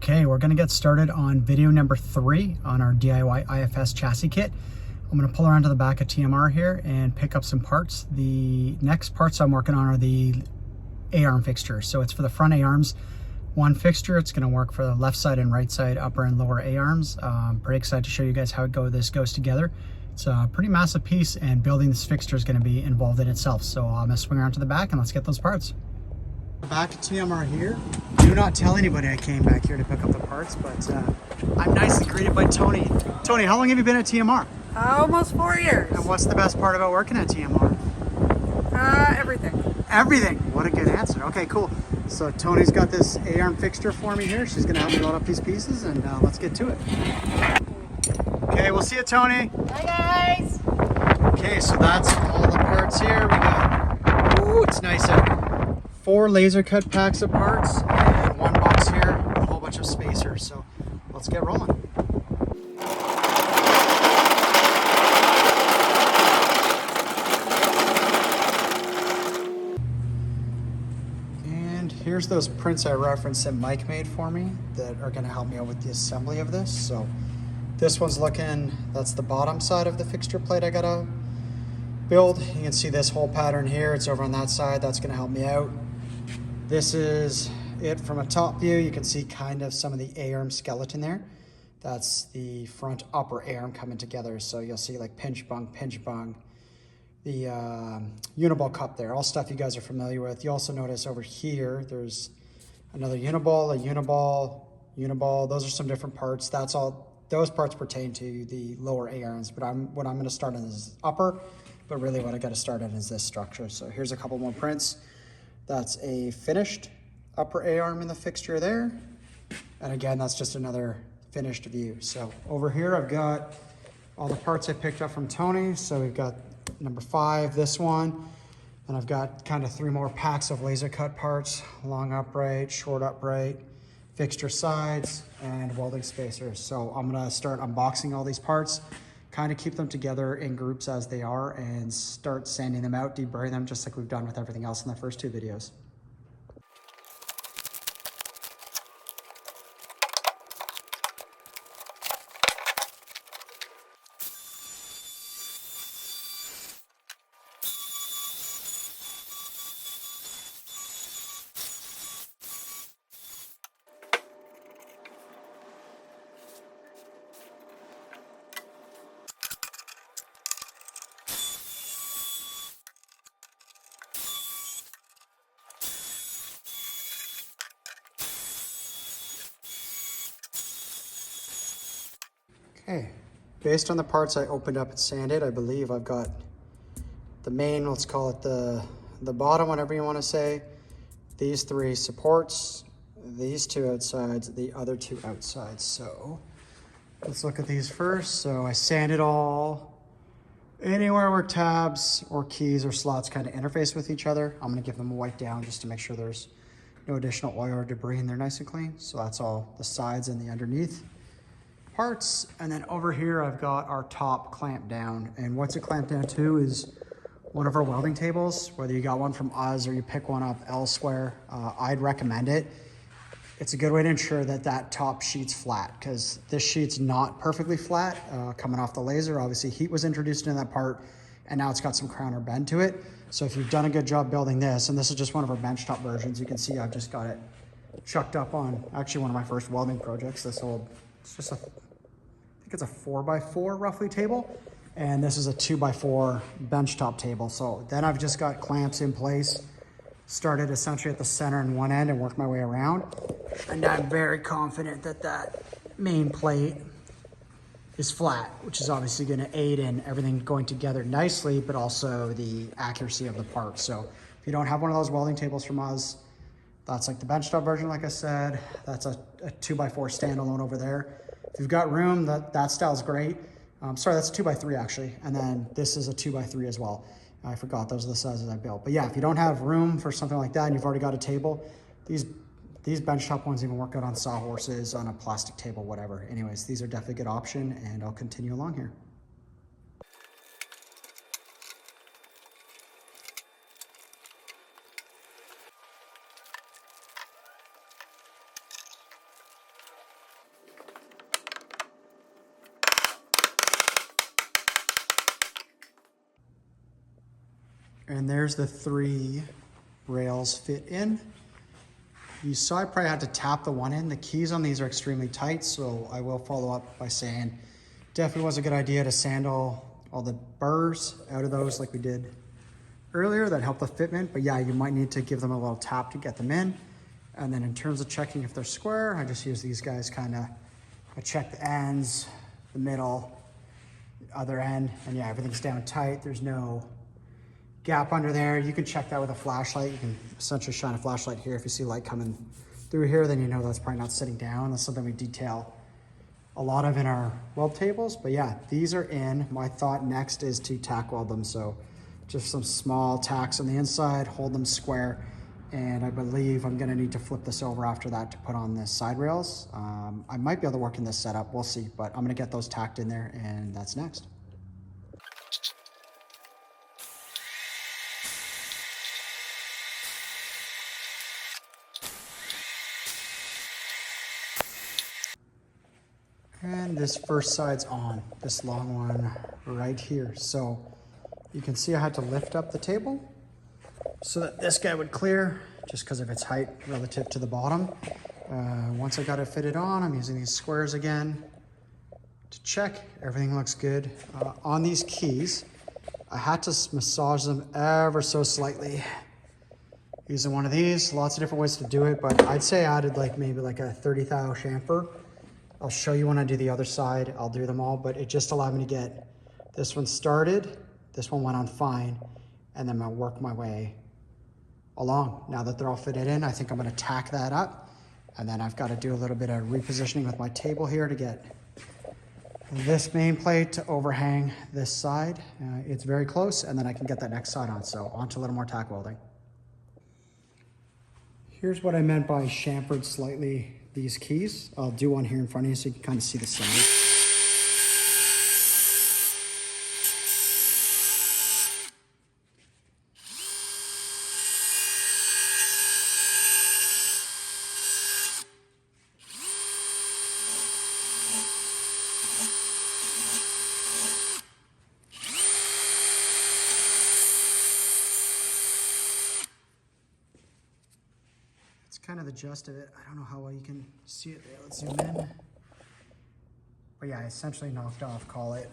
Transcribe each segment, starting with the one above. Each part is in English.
Okay, we're gonna get started on video number 3 on our DIY IFS chassis kit. I'm gonna pull around to the back of TMR here and pick up some parts. The next parts I'm working on are the A-arm fixture. So it's for the front A-arms, one fixture. It's gonna work for the left side and right side, upper and lower A-arms. Pretty excited to show you guys how this goes together. It's a pretty massive piece, and building this fixture is gonna be involved in itself. So I'm gonna swing around to the back and let's get those parts. Back to TMR here. Do not tell anybody I came back here to pick up the parts, but I'm nicely greeted by Tony. Tony, how long have you been at TMR? Almost 4 years. And what's the best part about working at TMR? Everything. Everything. What a good answer. Okay, cool. So Tony's got this A-arm fixture for me here. She's gonna help me load up these pieces, and let's get to it. Okay, we'll see you, Tony. Hi, guys. Okay, so that's all the parts here. We got, ooh, it's nice out. 4 laser cut packs of parts and 1 box here with a whole bunch of spacers. So let's get rolling. And here's those prints I referenced that Mike made for me that are going to help me out with the assembly of this. So this one's looking, that's the bottom side of the fixture plate I gotta build. You can see this whole pattern here. It's over on that side. That's going to help me out. This is it from a top view. You can see kind of some of the A-arm skeleton there. That's the front upper A-arm coming together. So you'll see like pinch bung, the uniball cup there, all stuff you guys are familiar with. You also notice over here, there's another uniball, a uniball. Those are some different parts. That's all, those parts pertain to the lower A-arms, but what I'm gonna start on is upper, but really what I gotta start on is this structure. So here's a couple more prints. That's a finished upper A-arm in the fixture there. And again, that's just another finished view. So over here, I've got all the parts I picked up from Tony. So we've got number 5, this one. And I've got kind of 3 more packs of laser cut parts, long upright, short upright, fixture sides, and welding spacers. So I'm gonna start unboxing all these parts, kind of keep them together in groups as they are, and start sanding them out, deburring them, just like we've done with everything else in the first 2 videos. Okay, based on the parts I opened up and sanded, I believe I've got the main, let's call it the bottom, whatever you want to say, these 3 supports, these 2 outsides, the other 2 outsides. So let's look at these first. So I sanded all anywhere where tabs or keys or slots kind of interface with each other. I'm going to give them a wipe down just to make sure there's no additional oil or debris in there, nice and clean. So that's all the sides and the underneath parts. And then over here I've got our top clamped down, and what's it clamped down to is one of our welding tables. Whether you got one from us or you pick one up elsewhere, I'd recommend it. It's a good way to ensure that that top sheet's flat, because this sheet's not perfectly flat coming off the laser. Obviously heat was introduced into that part, and now it's got some crown or bend to it. So if you've done a good job building this, and this is just one of our benchtop versions, you can see I've just got it chucked up on actually one of my first welding projects. This old, it's just a, I think it's a 4x4 roughly table, and this is a 2x4 benchtop table. So then I've just got clamps in place, started essentially at the center and one end and worked my way around. And I'm very confident that that main plate is flat, which is obviously going to aid in everything going together nicely, but also the accuracy of the part. So if you don't have one of those welding tables from us, that's like the benchtop version, like I said. That's a 2x4 standalone over there. If you've got room, that style's great. Sorry, that's a 2x3 actually. And then this is a 2x3 as well. I forgot those are the sizes I built. But yeah, if you don't have room for something like that and you've already got a table, these benchtop ones even work good on sawhorses, on a plastic table, whatever. Anyways, these are definitely a good option, and I'll continue along here. And there's the 3 rails fit in. You saw I probably had to tap the one in. The keys on these are extremely tight, so I will follow up by saying definitely was a good idea to sand all the burrs out of those like we did earlier. That helped the fitment, but yeah, you might need to give them a little tap to get them in. And then in terms of checking if they're square, I just use these guys I check the ends, the middle, the other end, and yeah, everything's down tight. There's no gap under there. You can check that with a flashlight. You can essentially shine a flashlight here. If you see light coming through here, then you know that's probably not sitting down. That's something we detail a lot of in our weld tables. But yeah, these are in. My thought next is to tack weld them. So just some small tacks on the inside, hold them square. And I believe I'm gonna need to flip this over after that to put on the side rails. I might be able to work in this setup, we'll see, but I'm gonna get those tacked in there and that's next. And this first side's on, this long one right here. So you can see I had to lift up the table so that this guy would clear just because of its height relative to the bottom. Once I got it fitted on, I'm using these squares again to check. Everything looks good. On these keys, I had to massage them ever so slightly. Using one of these, lots of different ways to do it, but I'd say I added maybe a 30 thou chamfer. I'll show you when I do the other side. I'll do them all, but it just allowed me to get this one started. This one went on fine, and then I'll work my way along. Now that they're all fitted in, I think I'm gonna tack that up, and then I've got to do a little bit of repositioning with my table here to get this main plate to overhang this side. It's very close, and then I can get that next side on. So on to a little more tack welding. Here's what I meant by chamfered slightly these keys. I'll do one here in front of you so you can kind of see the size. Kind of the gist of it. I don't know how well you can see it there. Let's zoom in. But yeah, I essentially knocked off, call it.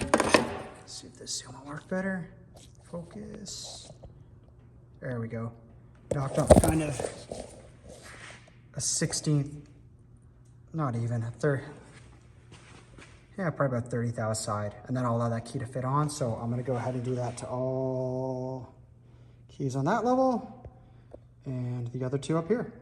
Let's see if this zoom will work better. Focus. There we go. Knocked off kind of a 16th, not even, a third. Yeah, probably about 30 thou side. And then I'll allow that key to fit on. So I'm gonna go ahead and do that to all keys on that level. And the other 2 up here.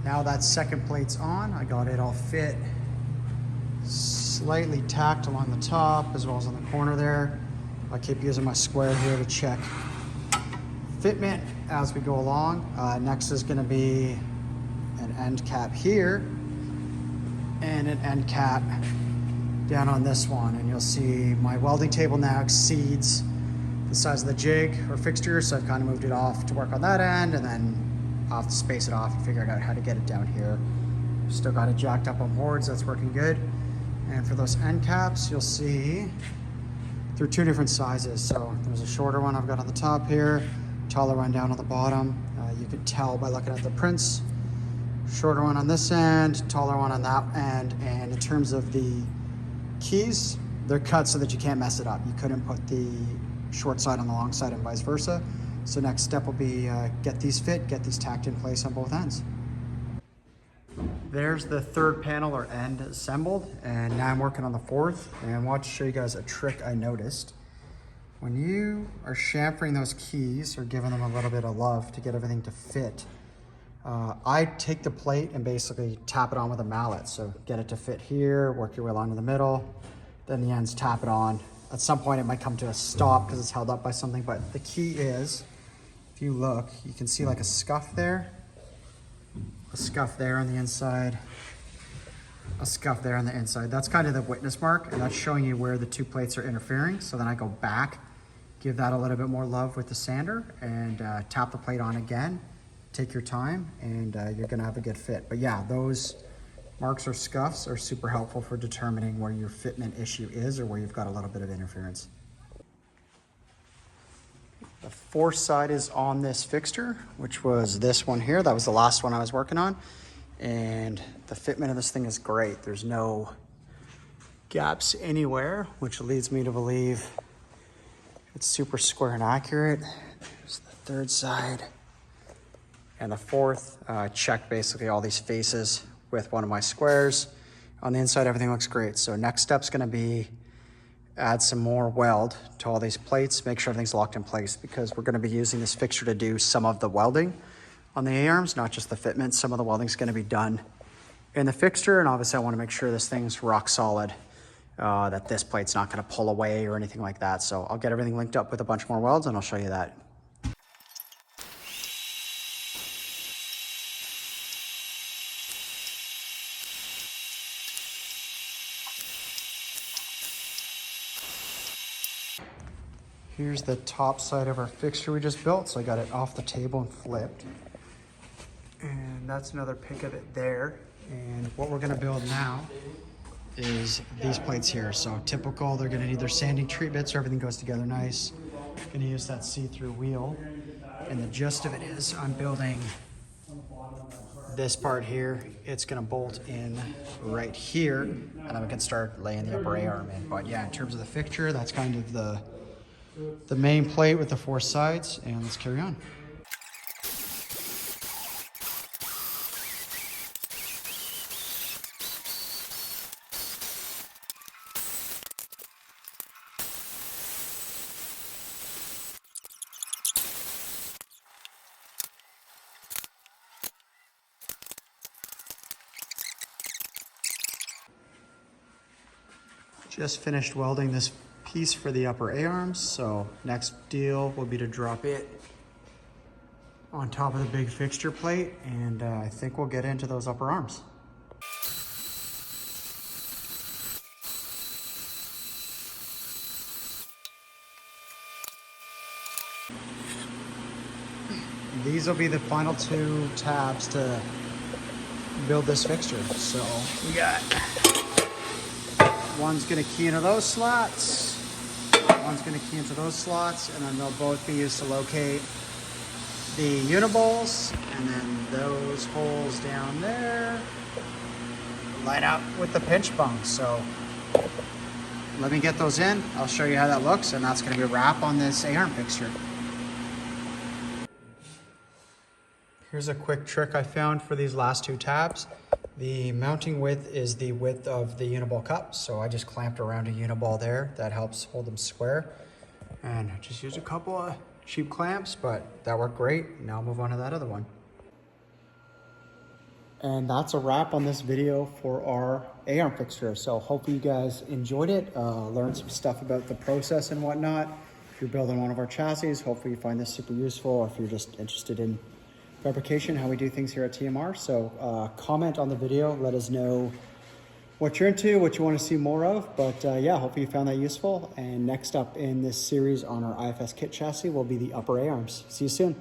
Now that second plate's on, I got it all fit, slightly tacked along the top as well as on the corner there. I keep using my square here to check fitment as we go along. Next is gonna be an end cap here and an end cap down on this one. And you'll see my welding table now exceeds the size of the jig or fixture, so I've kind of moved it off to work on that end, and then I'll have to space it off and figure out how to get it down here. Still got it jacked up on boards, that's working good. And for those end caps, you'll see they're 2 different sizes. So there's a shorter one I've got on the top here, taller one down on the bottom. You can tell by looking at the prints. Shorter one on this end, taller one on that end. And in terms of the keys, they're cut so that you can't mess it up. You couldn't put the short side on the long side and vice versa. So next step will be get these fit, get these tacked in place on both ends. There's the 3rd panel or end assembled, and now I'm working on the 4th. And I want to show you guys a trick I noticed. When you are chamfering those keys or giving them a little bit of love to get everything to fit, I take the plate and basically tap it on with a mallet. So get it to fit here, work your way along to the middle, then the ends tap it on. At some point it might come to a stop because it's held up by something, but the key is, if you look, you can see like a scuff there, a scuff there on the inside, a scuff there on the inside. That's kind of the witness mark, and that's showing you where the 2 plates are interfering. So then I go back, give that a little bit more love with the sander, and tap the plate on again. take your time and you're gonna have a good fit. But yeah, those marks or scuffs are super helpful for determining where your fitment issue is or where you've got a little bit of interference. The force side is on this fixture, which was this one here. That was the last one I was working on. And the fitment of this thing is great. There's no gaps anywhere, which leads me to believe it's super square and accurate. There's the third side. And the fourth, checked basically all these faces with one of my squares. On the inside, everything looks great. So next step's gonna be add some more weld to all these plates, make sure everything's locked in place, because we're gonna be using this fixture to do some of the welding on the A-arms, not just the fitment. Some of the welding's gonna be done in the fixture, and obviously I wanna make sure this thing's rock solid, that this plate's not gonna pull away or anything like that. So I'll get everything linked up with a bunch more welds and I'll show you that. Here's the top side of our fixture we just built. So I got it off the table and flipped. And that's another pic of it there. And what we're gonna build now is these plates here. So typical, they're gonna need their sanding treatment so everything goes together nice. Gonna use that see-through wheel. And the gist of it is I'm building this part here. It's gonna bolt in right here, and then we can start laying the upper A-arm in. But yeah, in terms of the fixture, that's kind of the main plate with the four sides, and let's carry on. Just finished welding this piece for the upper A-arms, so next deal will be to drop it on top of the big fixture plate, and I think we'll get into those upper arms. These will be the final two tabs to build this fixture. So we got one's gonna key into those slots, one's gonna key into those slots, and then they'll both be used to locate the uniballs, and then those holes down there line up with the pinch bungs. So let me get those in, I'll show you how that looks, and that's gonna be a wrap on this A-arm fixture. Here's a quick trick I found for these last two tabs. The mounting width is the width of the uniball cup, so I just clamped around a uniball there. That helps hold them square. And I just used a couple of cheap clamps, but that worked great. Now I'll move on to that other one. And that's a wrap on this video for our A-arm fixture. So hopefully you guys enjoyed it, learned some stuff about the process and whatnot. If you're building one of our chassis, hopefully you find this super useful, or if you're just interested in fabrication, how we do things here at TMR. So comment on the video, let us know what you're into, what you want to see more of. But yeah, hopefully you found that useful. And next up in this series on our IFS kit chassis will be the upper A-arms. See you soon.